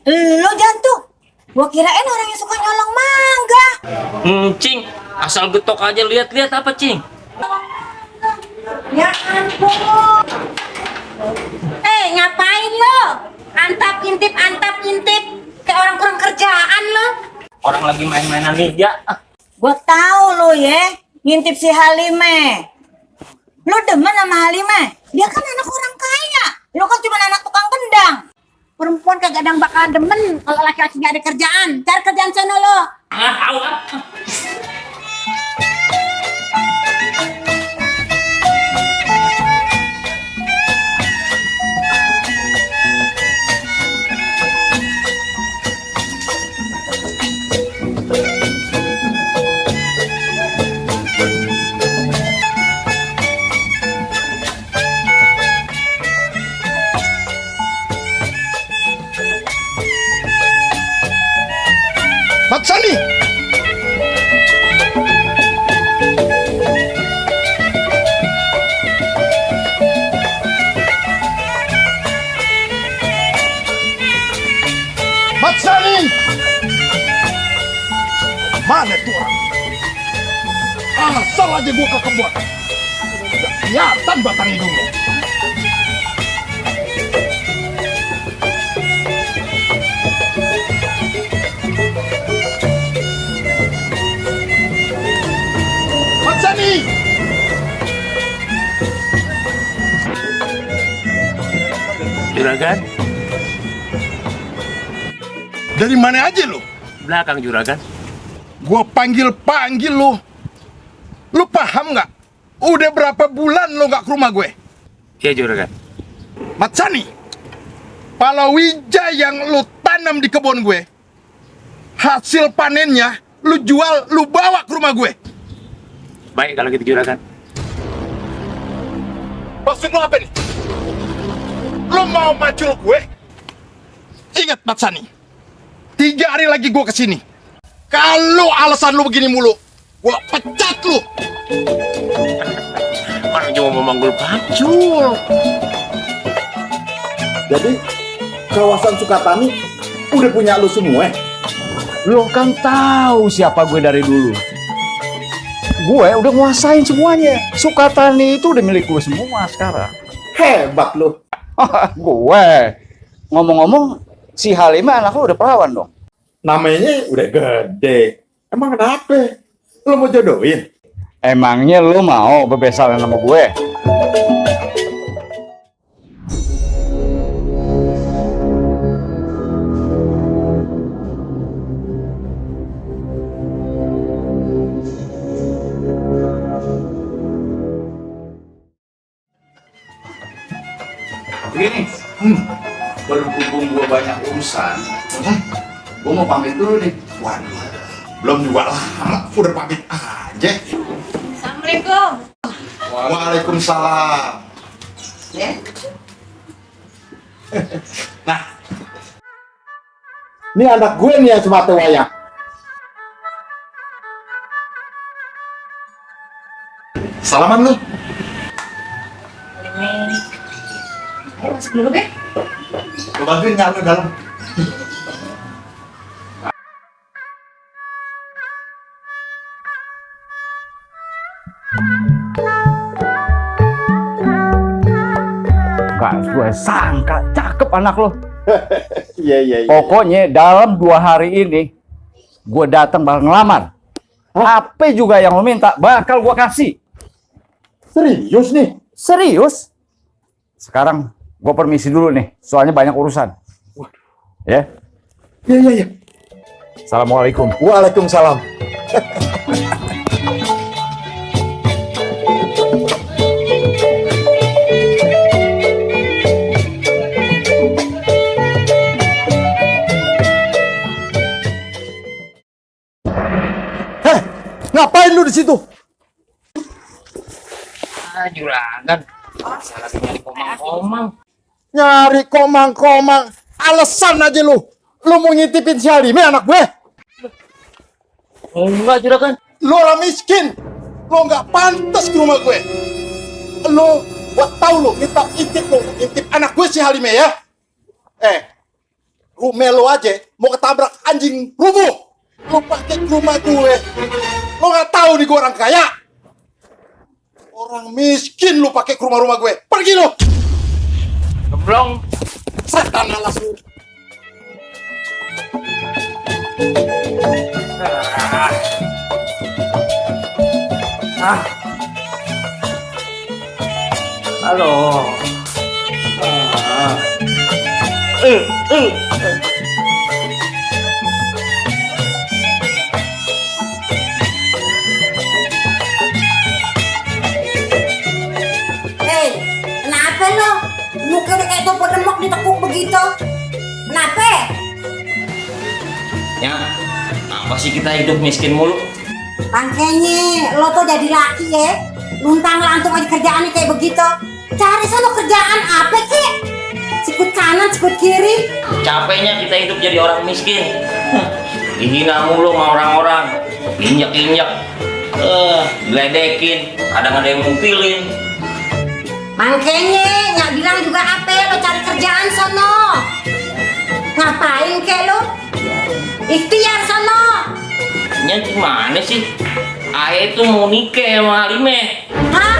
Lo jantung, gua kirain orang yang suka nyolong mangga. Cing, asal getok aja lihat-lihat apa, Cing? Ya ampun. Ngapain lo? Antap intip, kayak orang kurang kerjaan lo. Orang lagi main-mainan liga. Gua tahu lo ya, ngintip si Halime. Lo demen sama Halime? Dia kan anak orang kaya. Lo kan cuma anak tukang kendang. Perempuan kagak ada yang bakal demen kalau laki-laki gak ada kerjaan. Cari kerjaan sana lo. Mat Sani! Mat Sani! Mana tuh orang? Asal aja gua ke kebun. Udah kelihatan batang hidungnya. Juragan? Dari mana aja lo? Belakang, Juragan. Gua panggil-panggil lo. Lo paham nggak? Udah berapa bulan lo nggak ke rumah gue? Iya, Juragan. Mat Sani, palawija yang lo tanam di kebun gue, hasil panennya lo jual, lo bawa ke rumah gue. Baik kalau gitu, Juragan. Maksud lo apa nih? Lo mau macul gue? Ingat Mat Sani, 3 hari lagi gue kesini. Kalau alasan lo begini mulu, gue pecat lo. Orang cuma mau manggul pacul. Jadi kawasan Sukatani udah punya lu semua? Lo kan tahu siapa gue dari dulu. Gue udah nguasain semuanya. Sukatani itu udah milik gue semua sekarang. Hebat lu. Gue ngomong-ngomong, si Halimah anak lu udah perawan dong. Namanya udah gede. Emang kenapa? Lu mau jodohin? Emangnya lu mau bebesaran sama gue? Begini, berhubung gua banyak urusan, gua mau pamit dulu nih. Waduh, belum juga lama, udah pamit aja. Assalamualaikum. Waalaikumsalam. Ya. Nah, Ini anak gue nih yang semata wayang. salaman lu. Ayo masuk dulu, Be. Lu bantuin nyala dalam. Gak gue sangka cakep anak lo. Iya, iya, iya. Pokoknya dalam 2 hari ini gue datang bakal ngelamar. HP juga yang lo minta bakal gue kasih. Serius nih? Serius? Sekarang gue permisi dulu nih, soalnya banyak urusan. Ya. Iya, iya, iya. Assalamualaikum. Waalaikumsalam. Heh, ngapain lu di situ? Ah, juragan. Salah nyari komang-komang. Nyari komang-komang. Alasan aja lu. Lu mau ngintipin si Halime anak gue? Enggak, juragan. Lu orang miskin. Lu nggak pantas ke rumah gue. Lu, gua tahu lu, intip anak gue si Halime ya. Rumah lu aja mau ketabrak anjing rubuh. Lu pakai ke rumah gue. Lu nggak tahu nih gue orang kaya. Orang miskin lu pakai ke rumah-rumah gue. Pergi lu. Gemblong. Setan alas lu. Halo. Hei, kenapa lo? Muka udah kayak topo demok ditekuk begitu. Kenapa? Ya, apa sih kita hidup miskin mulu? Makanya lo tuh jadi laki ya. Luntang lantung aja kerjaannya kayak begitu. Cari sana kerjaan apa kek? Sikut kanan, sikut kiri. Capeknya kita hidup jadi orang miskin. Dihina mulu sama orang-orang. Injak-injak. Diledekin. Kadang ada yang mutilin. Makanya nyak bilang juga apa lo cari kerjaan sono. Ngapain kek lo? Ikhtiar sono. Ya gimana sih? Ae tuh mau nikah sama Halime. Hah?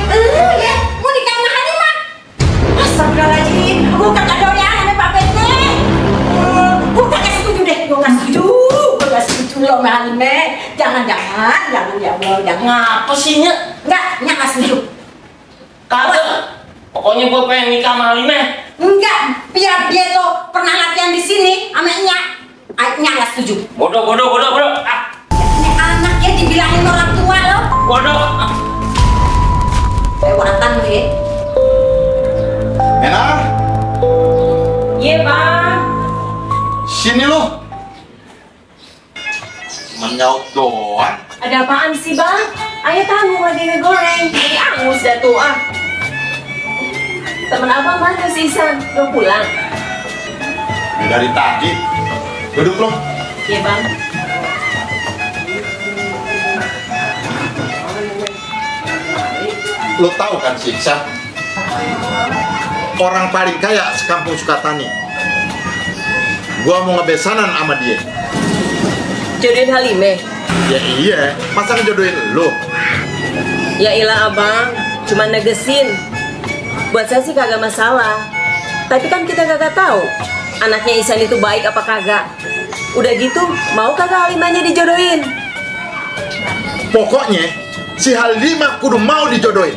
Lu ya? Mau nikah sama Halimah? Astagfirullahaladzim. Gue kagak doyan sama Pak Pete. Gue kagak setuju deh. Gue gak setuju. Gue gak setuju lo sama Halimah. Jangan ya Allah. Jangan. Ngapa sih, Nya? Enggak, nyak gak setuju. Kagak. Pokoknya gue pengen nikah sama Halime. Enggak, biar dia tuh pernah latihan di sini sama nyak. Nyak gak setuju. Bodoh. Ah, Ini anaknya dibilangin orang tua lo. bodoh. Ah. Lewatan lo ya. Mena, Iya bang. sini lu. Menyaut doang. Ada apaan sih bang? Ayah tanggung lagi ngegoreng, jadi angus dah tuh ah. Temen abang mana si Isan? Belum pulang? Udah dari tadi. Duduk lu. Iya bang. Lu tahu kan si Iksan? Orang paling kaya sekampung Sukatani. Gua mau ngebesanan sama dia. Jodohin Halime? Ya iya, masa ngejodohin lu? Ya ilah abang, cuma negesin. Buat saya sih kagak masalah. Tapi kan kita kagak tahu anaknya Isan itu baik apa kagak. Udah gitu, mau kagak Halimanya dijodohin? Pokoknya si Halimah kudu mau dijodohin.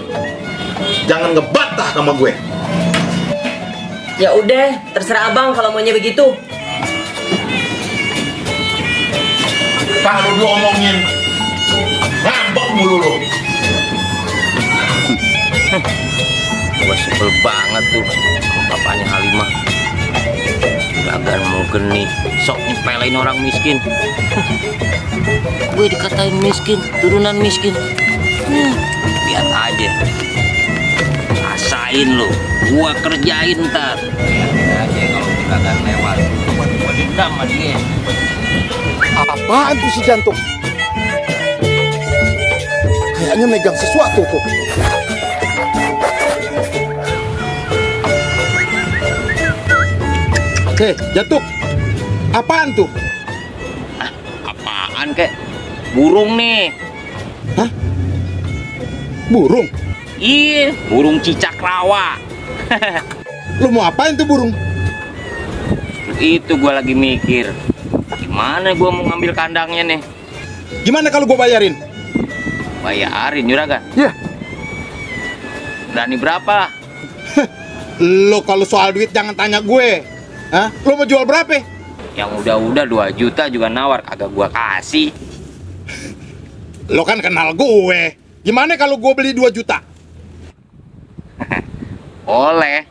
Jangan ngebantah sama gue. Ya udah, terserah abang kalau maunya begitu. Kalau lu omongin ngambek mulu lu. Gue sebel banget tuh sama bapaknya Halimah. Gagan mau genit, sok nyepelin orang miskin. Gue dikatain miskin, turunan miskin. Lihat aja. Rasain lo, gua kerjain ntar. Lihat aja kalau kita gak lewat. Gua dendam sama dia. Apaan tuh si jantung? Kayaknya megang sesuatu tuh. Jantung. Apaan tuh? Apaan kek? Burung nih. Hah? Burung? Iya, burung cicak rawa. Lu mau apain tuh burung? Itu gua lagi mikir, gimana gua mau ngambil kandangnya nih? Gimana kalau gua bayarin? Bayarin juragan. Ya. Berani berapa? Lo kalau soal duit jangan tanya gue. Hah? Lo mau jual berapa? Yang udah 2 juta juga nawar, kagak gua kasih. Lo kan kenal gue. Gimana kalau gue beli 2 juta? Boleh.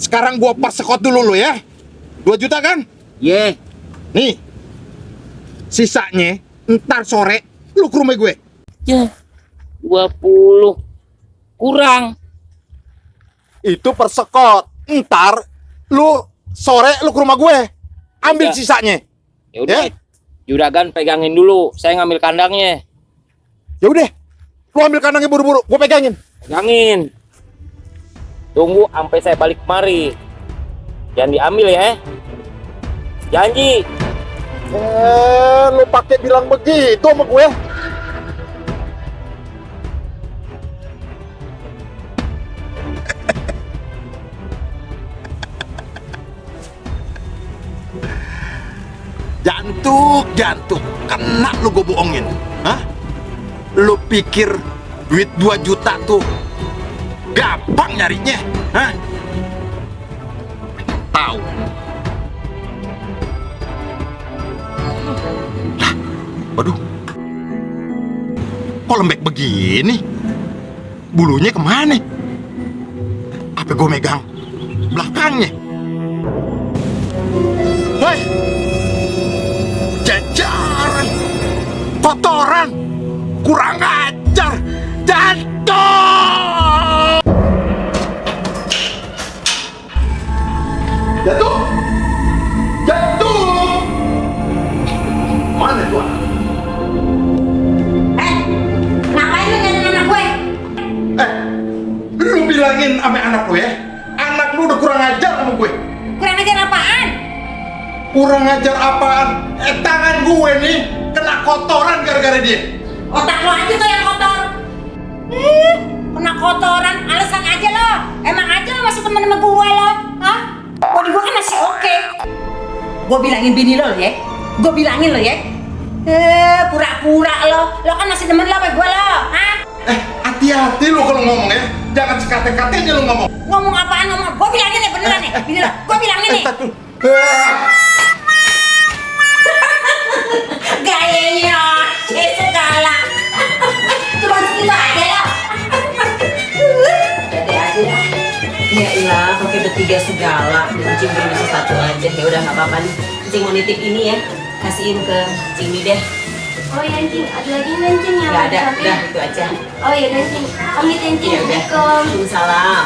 Sekarang gue persekot dulu lo ya. 2 juta kan? Ye. Nih. Sisanya ntar sore lu ke rumah gue. Ya. 20. Kurang. Itu persekot. Ntar lu sore lu ke rumah gue. Ambil Ya. sisanya. Ya udah. Ya. Juragan pegangin dulu, saya ngambil kandangnya. Ya udah. Lu ambil kandangnya buru-buru, gue pegangin. Pegangin. Tunggu sampai saya balik kemari. Jangan diambil ya. Janji. Lu pakai bilang begitu sama gue. Jantuk, kena lu gue bohongin. Hah? Lu pikir duit 2 juta tuh gampang nyarinya? Hah? Tahu. Lah, waduh. Kok lembek begini? Bulunya kemana? Apa gue megang belakangnya? Hei! Jajaran! Kotoran! Kurang ajar! Jatuh! Jatuh! Jatuh! Mana tuh? Ngapain lu nyari anak gue? Lu bilangin sama anak lu ya? Anak lu udah kurang ajar sama gue. Kurang ajar apaan? Kurang ajar apaan? Tangan gue nih kena kotoran gara-gara dia. Otak lo aja tuh yang kotor. Kena kotoran, alasan aja lo. Emang aja lo masih temen sama gue lo. Hah? Body gue kan masih oke. Gue bilangin bini lo ya. Gue bilangin lo ya. Pura-pura lo. Lo kan masih demen lo sama gue lo. Hah? Hati-hati lu kalau ngomong ya. Jangan sekate-katenya lu ngomong. Ngomong apaan ngomong? Gue bilangin ya beneran nih. Bini lo. Gue bilangin nih. Gayanya segala. Cuma segitu aja lo. Dede aja dah. Ya ilah, pakai bertiga segala. Cing belum bisa satu aja. Ya udah nggak apa-apa nih. Cing mau nitip ini ya. Kasihin ke Cimi deh. Oh ya Cing, ada lagi nggak Cing yang Nggak ada, disampaikan? udah itu aja. Oh ya dan Cing, pamit ya Cing. Ya udah. Assalamualaikum. Waalaikumsalam.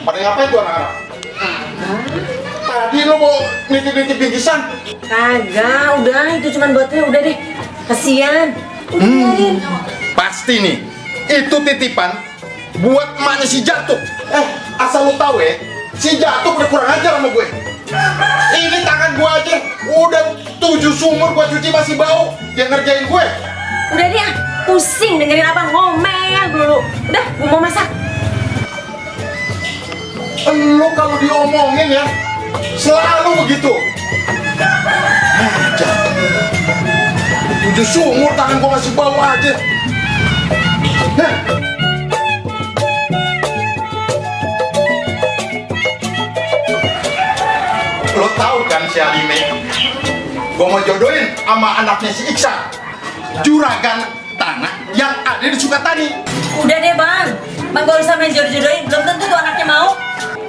Pada ngapain tuh anak-anak? Tadi lu mau nitip-nitip bingkisan? Kagak, udah itu cuman buatnya udah deh. Kasian. Udah biarin. Pasti nih, itu titipan buat emaknya si Jatuh. Asal lu tahu ya, si Jatuh udah kurang ajar sama gue. Ini tangan gue aja, udah 7 sumur gue cuci masih bau. Dia ngerjain gue. Udah deh, pusing dengerin abang ngomel dulu. Udah, gue mau masak. Lu kalau diomongin ya, selalu begitu. Aja. 7 sumur tangan gue masih bau aja. Lo tahu kan si Alime? Gue mau jodohin sama anaknya si Iksan, juragan tanah yang ada di Sukatani. Udah deh bang, bang gak usah main jodoh-jodohin. Belum tentu tuh anaknya mau.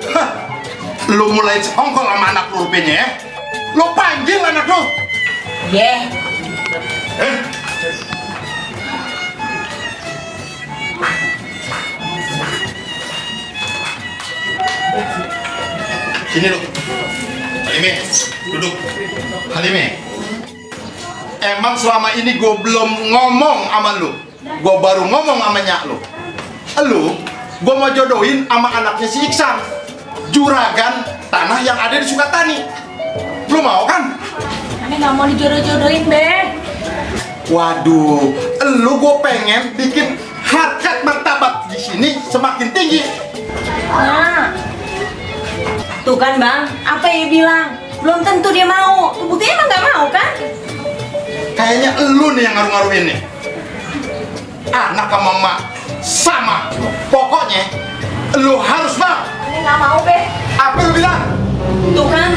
Hah, lo mulai sekongkol sama anak lo rupanya ya? Lo panggil anak lo. Yeah. Sini lo. Halime, duduk. Halime, emang selama ini gue belum ngomong sama lo. Gue baru ngomong sama nyak lo. Lo, gue mau jodohin sama anaknya si Iksan, juragan tanah yang ada di Sukatani. Lu mau kan? Ani nggak mau dijodoh-jodohin, Be. Waduh, lu gue pengen bikin harkat martabat di sini semakin tinggi. Nah, tuh kan Bang, apa yang dia bilang? Belum tentu dia mau. Tuh buktinya emang nggak mau kan? Kayaknya lu nih yang ngaruh-ngaruhin nih. Anak sama emak sama. Pokoknya lu harus mau. Ani nggak mau, Be. Apa lu bilang? Tuh kan,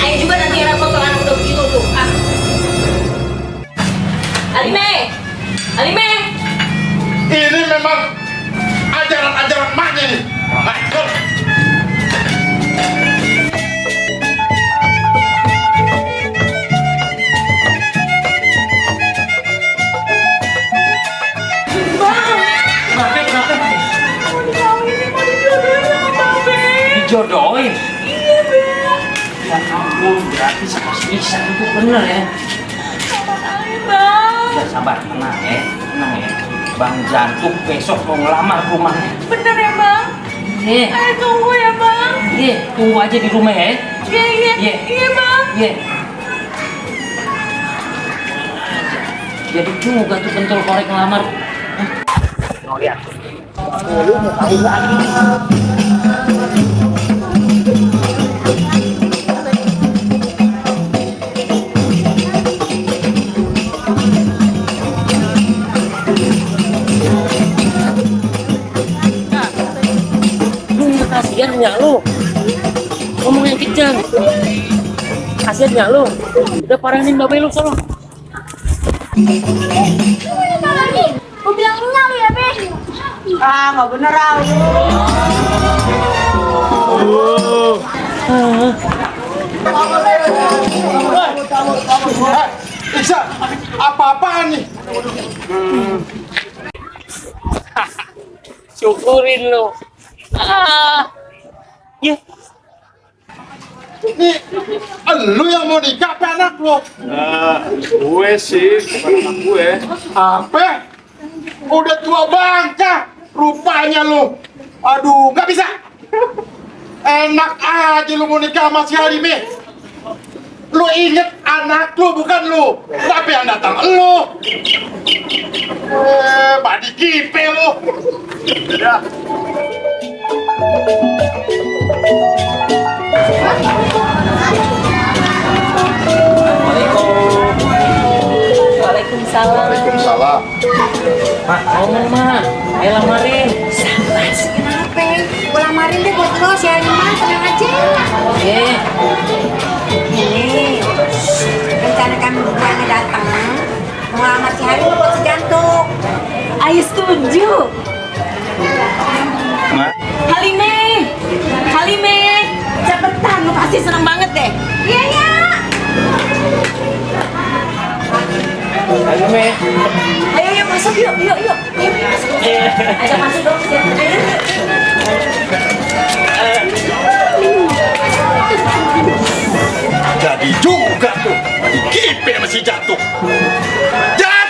ayo juga nanti repot kalau anak udah begitu tuh. Ah. Alime, Alime. Ini memang ajaran-ajaran maknya nih. Ayo. Dijodohin? Ya ampun, berarti sama si Ihsan itu bener ya. Ya sabar, tenang ya, tenang ya. Bang Jantuk besok mau ngelamar ke rumahnya. Bener ya Bang? Iya. Ayo tunggu ya Bang. Iya, tunggu aja di rumah ya. Iya, iya. Iya. Iya Bang. Iya. Jadi juga tuh pentol korek ngelamar. Mau lihat. Lu mau tahu lagi. Kasihan nggak lu? Ngomong yang kencang. Kasihan nggak lu? Udah parahin babe lu sono. Gue bilang enggak lu ya, Be. Ah, nggak bener Iksan, apa-apaan nih? Syukurin lu. Ya. Nih, lu yang mau nikah apa anak lu? Gue sih, bukan anak gue. Apa? Udah tua bangka rupanya lu. Aduh, nggak bisa. Enak aja lu mau nikah sama si Halime. Lu inget anak lu bukan lu. Tapi yang datang lu. Badi kipe lu. Ya. Waalaikumsalam. Waalaikumsalam. Mak, ngomong mak. Ayo lamarin. Sabar sih, kenapa? Gue lamarin deh buat lo, si Alima, tenang aja. Oke. Ini, rencana kami berdua datang mau lamar si Halim buat si Jantuk. Ayo setuju. Halime, Halime, cepetan, lu pasti seneng banget deh. Iya ya. Ayo me. Ayo yuk masuk yuk, yuk yuk. Ayo masuk. Ayo masuk dong. Jadi juga tuh. Badi kipe masih jatuh. Jadi